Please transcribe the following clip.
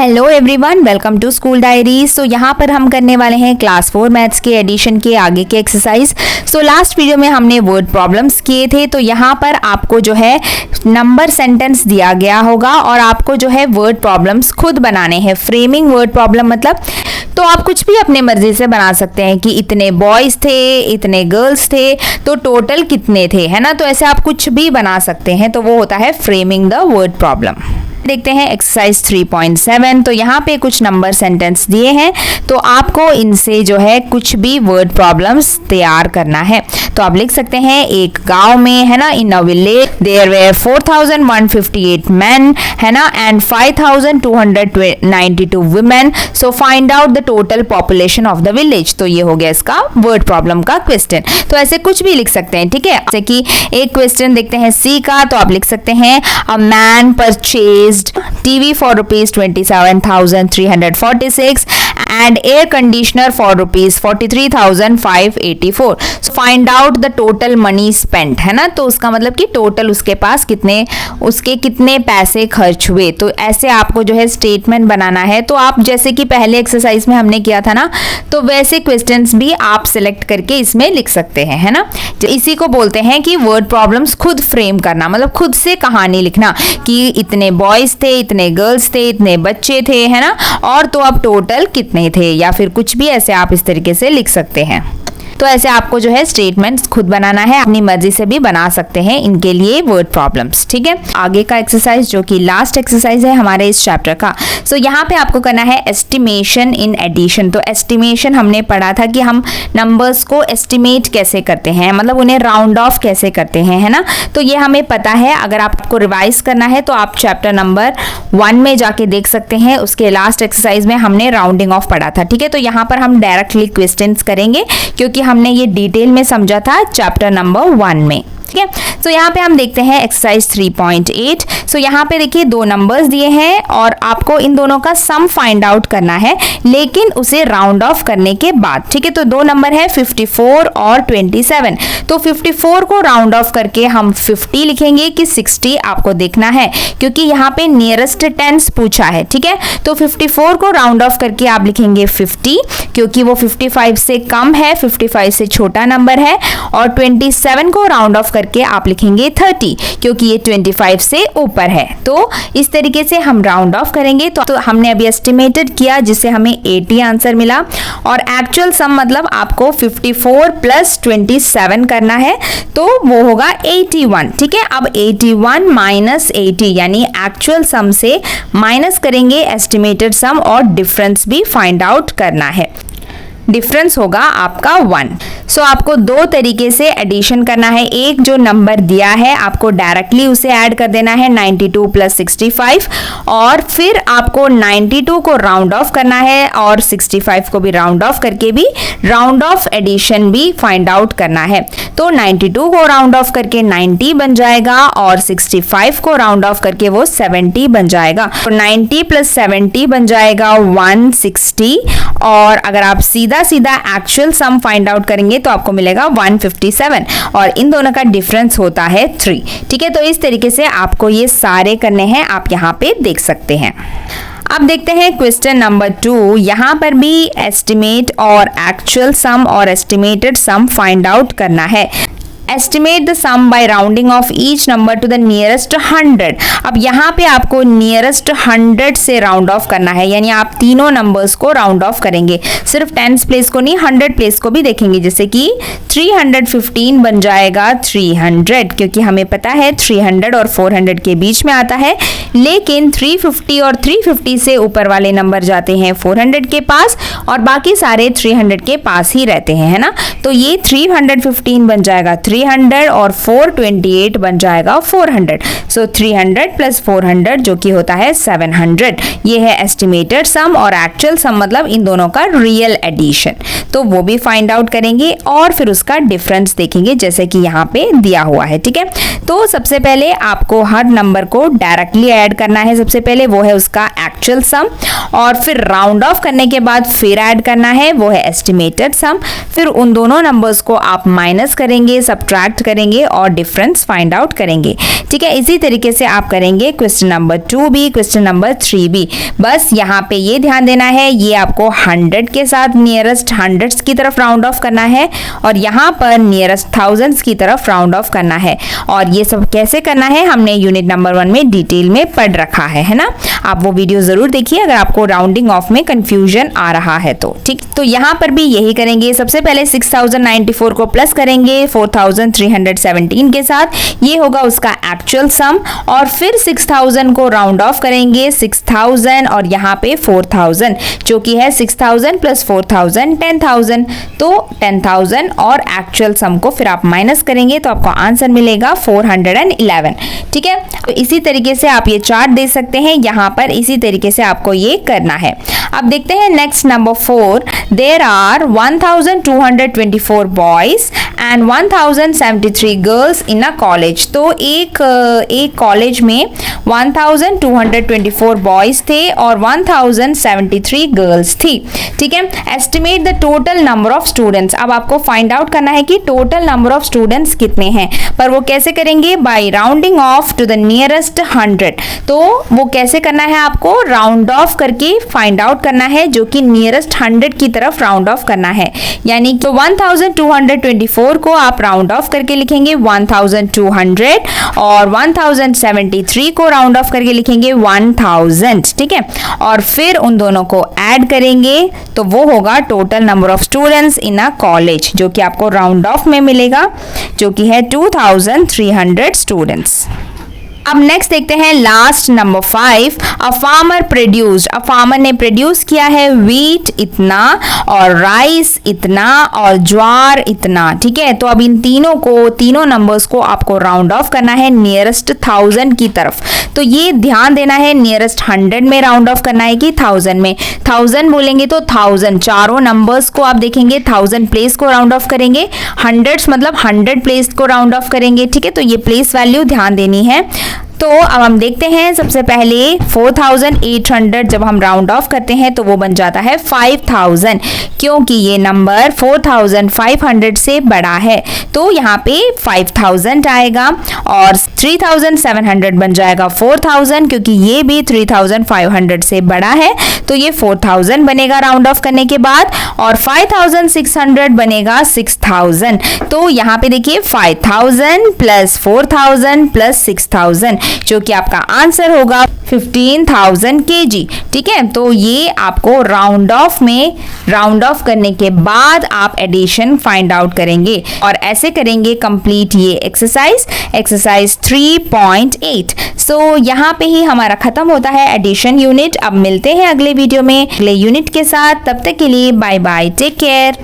Hello everyone, welcome to school diaries. तो यहाँ पर हम करने वाले हैं क्लास 4 मैथ्स के एडिशन के आगे के एक्सरसाइज। सो लास्ट वीडियो में हमने वर्ड प्रॉब्लम्स किए थे। तो यहाँ पर आपको जो है नंबर सेंटेंस दिया गया होगा और आपको जो है वर्ड प्रॉब्लम्स खुद बनाने हैं। फ्रेमिंग वर्ड प्रॉब्लम मतलब तो आप कुछ भी अपने मर्जी से बना सकते हैं कि इतने बॉयज थे, इतने गर्ल्स थे, तो टोटल कितने थे, है ना। तो ऐसे आप कुछ भी बना सकते हैं। तो वो होता है फ्रेमिंग द वर्ड प्रॉब्लम। देखते हैं एक्सरसाइज 3.7। तो यहाँ पे कुछ नंबर सेंटेंस दिए हैं, तो आपको इनसे जो है कुछ भी वर्ड प्रॉब्लम्स तैयार करना है। तो आप लिख सकते हैं एक गांव में, है ना, in a village there were 4158 men, है ना, and 5292 women। So find out the total population of the village. तो ये हो गया इसका वर्ड प्रॉब्लम का क्वेश्चन। तो ऐसे कुछ भी लिख सकते हैं, ठीक है। जैसे कि एक क्वेश्चन देखते हैं सी का, तो आप लिख सकते हैं a man purchased TV for rupees 27,346 and air conditioner for rupees 43,584। So find out the total money spent, है ना। तो उसका मतलब कि टोटल उसके पास कितने पैसे खर्च हुए। तो ऐसे आपको जो है स्टेटमेंट बनाना है। तो आप जैसे कि पहले एक्सरसाइज में हमने किया था ना, तो वैसे क्वेश्चंस भी आप सिलेक्ट करके इसमें लिख सकते हैं, है ना। इसी को बोलते हैं कि वर्ड प्रॉब्लम्स खुद फ्रेम करना, मतलब खुद से कहानी लिखना कि इतने बॉयज थे, इतने गर्ल्स थे, इतने बच्चे थे, है ना, और तो अब टोटल कितने थे, या फिर कुछ भी ऐसे आप इस तरीके से लिख सकते हैं। तो ऐसे आपको जो है स्टेटमेंट्स खुद बनाना है, अपनी मर्जी से भी बना सकते हैं इनके लिए वर्ड प्रॉब्लम्स, ठीक है। आगे का एक्सरसाइज जो कि लास्ट एक्सरसाइज है हमारे इस चैप्टर का। सो यहाँ पे आपको करना है एस्टिमेशन इन एडिशन। तो एस्टिमेशन हमने पढ़ा था कि हम नंबर्स को एस्टिमेट कैसे करते हैं, मतलब उन्हें राउंड ऑफ कैसे करते हैं, है ना। तो ये हमें पता है। अगर आपको रिवाइज करना है तो आप चैप्टर नंबर 1 में जाके देख सकते हैं। उसके लास्ट एक्सरसाइज में हमने राउंडिंग ऑफ पढ़ा था, ठीक है। तो यहाँ पर हम डायरेक्टली क्वेश्चंस करेंगे क्योंकि हमने ये डिटेल में समझा था चैप्टर नंबर 1 में, ठीक है। सो यहाँ पे हम देखते हैं एक्सरसाइज 3.8। सो यहाँ पे देखिए दो नंबर्स दिए हैं और आपको इन दोनों का सम फाइंड आउट करना है, लेकिन उसे राउंड ऑफ करने के बाद, ठीक है। तो दो नंबर है 54 और 27। तो 54 को राउंड ऑफ करके हम 50 लिखेंगे कि 60 आपको देखना है, क्योंकि यहाँ पे नियरेस्ट टेंस पूछा है, ठीक है। तो 54 को राउंड ऑफ करके आप लिखेंगे 50, क्योंकि वो 55 से कम है, 55 से छोटा नंबर है। और 27 को राउंड ऑफ करके आप लिखेंगे 30, क्योंकि ये 25 से ऊपर है। तो इस तरीके से हम राउंड ऑफ करेंगे। तो हमने अभी एस्टिमेटेड किया, जिससे हमें 80 आंसर मिला। और एक्चुअल सम मतलब आपको 54 प्लस 27 करना है, तो वो होगा 81, ठीक है। अब 81 माइनस 80 यानी एक्चुअल सम से माइनस करेंगे एस्टिमेटेड सम, और डिफरेंस भी फाइंड आउट करना है। डिफरेंस होगा आपका 1। सो आपको दो तरीके से एडिशन करना है। एक जो नंबर दिया है आपको डायरेक्टली उसे ऐड कर देना है 92 प्लस 65, और फिर आपको 92 को राउंड ऑफ करना है और 65 को भी राउंड ऑफ करके भी राउंड ऑफ एडिशन भी फाइंड आउट करना है। तो 92 को राउंड ऑफ करके 90 बन जाएगा और 65 को राउंड ऑफ करके वो 70 बन जाएगा। तो 90 प्लस 70 बन जाएगा 160। और अगर आप सीधा एक्चुअल सम फाइंड आउट करेंगे तो आपको मिलेगा 157, और इन दोनों का डिफरेंस होता है 3, ठीक है। तो इस तरीके से आपको ये सारे करने हैं, आप यहाँ पे देख सकते हैं। अब देखते हैं क्वेश्चन नंबर 2। यहाँ पर भी एस्टिमेट और एक्चुअल सम और एस्टिमेटेड सम फाइंड आउट करना है। Estimate the sum by rounding off each number to the nearest 100। अब यहाँ पे आपको नियरेस्ट 100 से राउंड ऑफ करना है, यानी आप तीनों नंबर्स को राउंड ऑफ करेंगे, सिर्फ 10 प्लेस को नहीं 100 प्लेस को भी देखेंगे। जैसे कि 315 बन जाएगा 300, क्योंकि हमें पता है 300 और 400 के बीच में आता है, लेकिन 350 और 350 से ऊपर वाले नंबर जाते हैं 400 के पास, और बाकी सारे 300 के पास ही रहते हैं, है ना। तो ये 315 बन जाएगा 300 और 428 बन जाएगा 400। सो 300 प्लस 400 जो कि होता है 700। ये है एस्टिमेटेड सम, और एक्चुअल सम मतलब इन दोनों का रियल एडिशन। तो वो भी फाइंड आउट करेंगे और फिर उसका डिफरेंस देखेंगे, जैसे कि यहाँ पे दिया हुआ है, ठीक है। तो सबसे पहले आपको हर नंबर को डायरेक्टली ऐड करना है सबसे पहले, वो है उसका एक्चुअल सम, और फिर राउंड ऑफ करने के बाद फिर ऐड करना है, वो है एस्टिमेटेड सम। फिर उन दोनों नंबर्स को आप माइनस करेंगे, सब्ट्रैक्ट करेंगे और डिफरेंस फाइंड आउट करेंगे। ठीक है, इसी तरीके से आप करेंगे क्वेश्चन नंबर 2 भी, क्वेश्चन नंबर 3 भी। बस यहाँ पे ये ध्यान देना है, ये आपको 100 के साथ नियरेस्ट हंड्रेड्स की तरफ राउंड ऑफ करना है और यहाँ पर नियरेस्ट थाउजेंड्स की तरफ राउंड ऑफ करना है। और ये सब कैसे करना है हमने यूनिट नंबर 1 में डिटेल में पढ़ रखा है ना। आप वो वीडियो जरूर देखिए अगर आपको राउंडिंग ऑफ में कंफ्यूजन आ रहा है तो। ठीक, तो यहाँ पर भी यही करेंगे। सबसे पहले 6094 को प्लस करेंगे 4317 के साथ, ये होगा उसका एक्चुअल सम, और फिर 6000 को राउंड ऑफ करेंगे 6000 और यहाँ पे 4000, जो कि है 6000 प्लस 4000 10000, तो 10000 और एक्चुअल सम को फिर आप माइनस करेंगे तो आपको आंसर मिलेगा 411। ठीक है, तो इसी तरीके से आप ये चार्ट दे सकते हैं, यहाँ पर इसी तरीके से आपको ये करना है। अब देखते हैं next number 4। There are 1224 boys and 1073 girls in a college. तो एक कॉलेज में 1224 बॉयज थे और 1073 गर्ल्स थी। ठीक है, estimate the total number of students. अब आपको फाइंड आउट करना है कि टोटल नंबर ऑफ स्टूडेंट्स कितने हैं, पर वो कैसे करेंगे, by rounding off to the nearest 100। तो वो कैसे करना है, आपको राउंड ऑफ करके फाइंड आउट करना है, जो कि नियरेस्ट 100 की तरफ राउंड ऑफ करना है। यानी तो 1224 को आप राउंड ऑफ करके लिखेंगे 1200 और 1073 को राउंड ऑफ करके लिखेंगे 1000। ठीक है, और फिर उन दोनों को ऐड करेंगे तो वो होगा total number of students in a college, जो कि आपको राउंड ऑफ में मिलेगा, जो कि है 2300 स्टूडेंट्स। अब नेक्स्ट देखते हैं last number 5। A farmer produced, a farmer ने प्रोड्यूस किया है व्हीट इतना और राइस इतना और ज्वार इतना। ठीक है, तो अब इन तीनों नंबर्स को आपको राउंड ऑफ करना है नियरेस्ट 1000 की तरफ। तो ये ध्यान देना है, नियरेस्ट 100 में राउंड ऑफ करना है कि 1000 में। 1000 बोलेंगे तो 1000, चारों नंबर्स को आप देखेंगे 1000 प्लेस को राउंड ऑफ करेंगे, हंड्रेड्स मतलब 100 प्लेस को राउंड ऑफ करेंगे। ठीक है, तो ये प्लेस वैल्यू ध्यान देनी है। तो अब हम देखते हैं, सबसे पहले 4800 जब हम राउंड ऑफ करते हैं तो वो बन जाता है 5000, क्योंकि ये नंबर 4500 से बड़ा है तो यहाँ पे 5000 आएगा, और 3700 बन जाएगा 4000, क्योंकि ये भी 3500 से बड़ा है तो ये 4000 बनेगा राउंड ऑफ करने के बाद, और 5600 बनेगा 6000। तो यहाँ पे देखिए 5000 प्लस 4000 प्लस 6000, जो कि आपका आंसर होगा 15,000 kg। ठीक है, तो ये आपको राउंड ऑफ में राउंड ऑफ करने के बाद आप एडिशन फाइंड आउट करेंगे, और ऐसे करेंगे कंप्लीट ये एक्सरसाइज 3.8। सो यहाँ पे ही हमारा खत्म होता है एडिशन यूनिट। अब मिलते हैं अगले वीडियो में अगले यूनिट के साथ, तब तक के लिए बाय बाय, टेक केयर।